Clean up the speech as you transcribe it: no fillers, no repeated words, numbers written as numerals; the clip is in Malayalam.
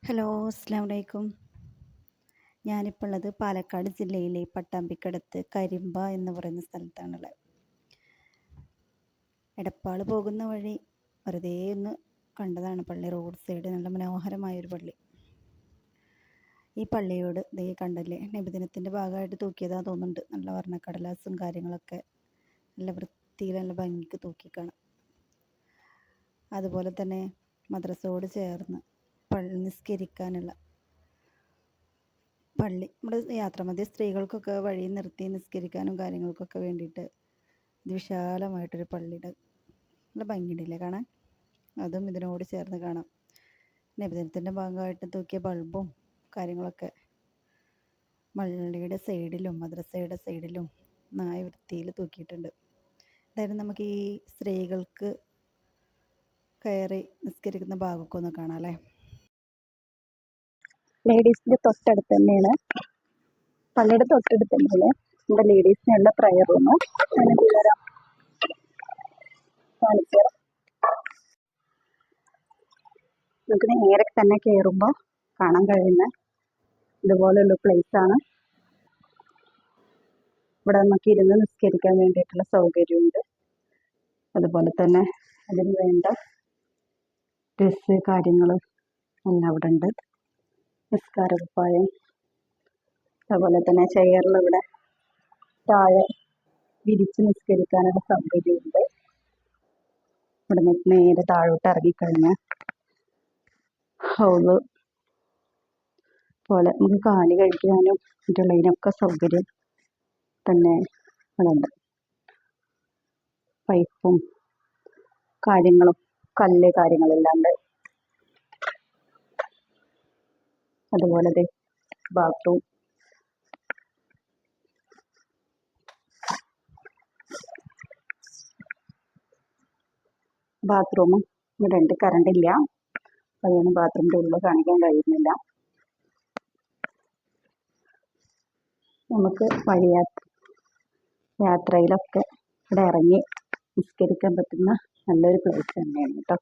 ഹലോ, അസ്സലാമു അലൈക്കും. ഞാനിപ്പോൾ ഉള്ളത് പാലക്കാട് ജില്ലയിലെ പട്ടാമ്പിക്കടുത്ത് കരിമ്പ എന്ന് പറയുന്ന സ്ഥലത്താണുള്ളത്. എടപ്പാൾ പോകുന്ന വഴി വെറുതെ ഒന്ന് കണ്ടതാണ് പള്ളി. റോഡ് സൈഡ് നല്ല മനോഹരമായൊരു പള്ളി. ഈ പള്ളിയോട് ദേ കണ്ടല്ലേ, നബിദിനത്തിൻ്റെ ഭാഗമായിട്ട് തൂക്കിയതാ തോന്നുന്നുണ്ട്. നല്ല വർണ്ണക്കടലാസും കാര്യങ്ങളൊക്കെ നല്ല വൃത്തിയിൽ നല്ല ഭംഗിക്ക് തൂക്കിക്കാണാം. അതുപോലെ തന്നെ മദ്രസയോട് ചേർന്ന് നിസ്കരിക്കാനുള്ള പള്ളി. നമ്മുടെ യാത്രാമധ്യേ സ്ത്രീകൾക്കൊക്കെ വഴി നിർത്തി നിസ്കരിക്കാനും കാര്യങ്ങൾക്കൊക്കെ വേണ്ടിയിട്ട് വിശാലമായിട്ടൊരു പള്ളിയുടെ നല്ല ഭംഗിയുണ്ടല്ലേ കാണാൻ. അതും ഇതിനോട് ചേർന്ന് കാണാം. നബിദിനത്തിൻ്റെ ഭാഗമായിട്ട് തൂക്കിയ ബൾബും കാര്യങ്ങളൊക്കെ പള്ളിയുടെ സൈഡിലും മദ്രസയുടെ സൈഡിലും നായ വൃത്തിയിൽ തൂക്കിയിട്ടുണ്ട്. എന്തായാലും നമുക്ക് ഈ സ്ത്രീകൾക്ക് കയറി നിസ്കരിക്കുന്ന ഭാഗമൊക്കെ ഒന്ന് കാണാം അല്ലേ. ലേഡീസിൻ്റെ തൊട്ടടുത്ത് തന്നെയാണ്, പള്ളിയുടെ തൊട്ടടുത്ത് തന്നെയാണ് നമ്മുടെ ലേഡീസിനുള്ള പ്രയർ റൂം. നമുക്ക് നേരെ തന്നെ കയറുമ്പോൾ കാണാൻ കഴിയുന്ന ഇതുപോലുള്ള പ്ലേസാണ്. ഇവിടെ നമുക്ക് ഇരുന്ന് നിസ്കരിക്കാൻ വേണ്ടിയിട്ടുള്ള സൗകര്യമുണ്ട്. അതുപോലെ തന്നെ അതിന് വേണ്ട ഡ്രസ്സ് കാര്യങ്ങൾ എല്ലാം ഇവിടെ ഉണ്ട്. നിസ്കാരക്കുപ്പായം, അതുപോലെ തന്നെ ചെയറിലിവിടെ താഴെ വിരിച്ച് നിസ്കരിക്കാനുള്ള സൗകര്യമുണ്ട്. ഇവിടെ നിന്ന് നേരെ താഴോട്ട് ഇറങ്ങിക്കഴിഞ്ഞാൽ ഹൗള് പോലെ നമുക്ക് കാല് കഴിക്കാനും മറ്റുള്ളതിനൊക്കെ സൗകര്യം തന്നെ ഉണ്ട്. പൈപ്പും കാര്യങ്ങളും കല്ല് കാര്യങ്ങളെല്ലാം ഉണ്ട്. അതുപോലെ ബാത്റൂം, ബാത്റൂമും ഇവിടെ ഉണ്ട്. കറണ്ട് ഇല്ല, അതുകൊണ്ട് ബാത്റൂമിൻ്റെ ഉള്ളിൽ കാണിക്കാൻ കഴിയുന്നില്ല. നമുക്ക് യാത്രയിലൊക്കെ ഇവിടെ ഇറങ്ങി നിസ്കരിക്കാൻ പറ്റുന്ന നല്ലൊരു പ്ലേസ് തന്നെയാണ് കേട്ടോ.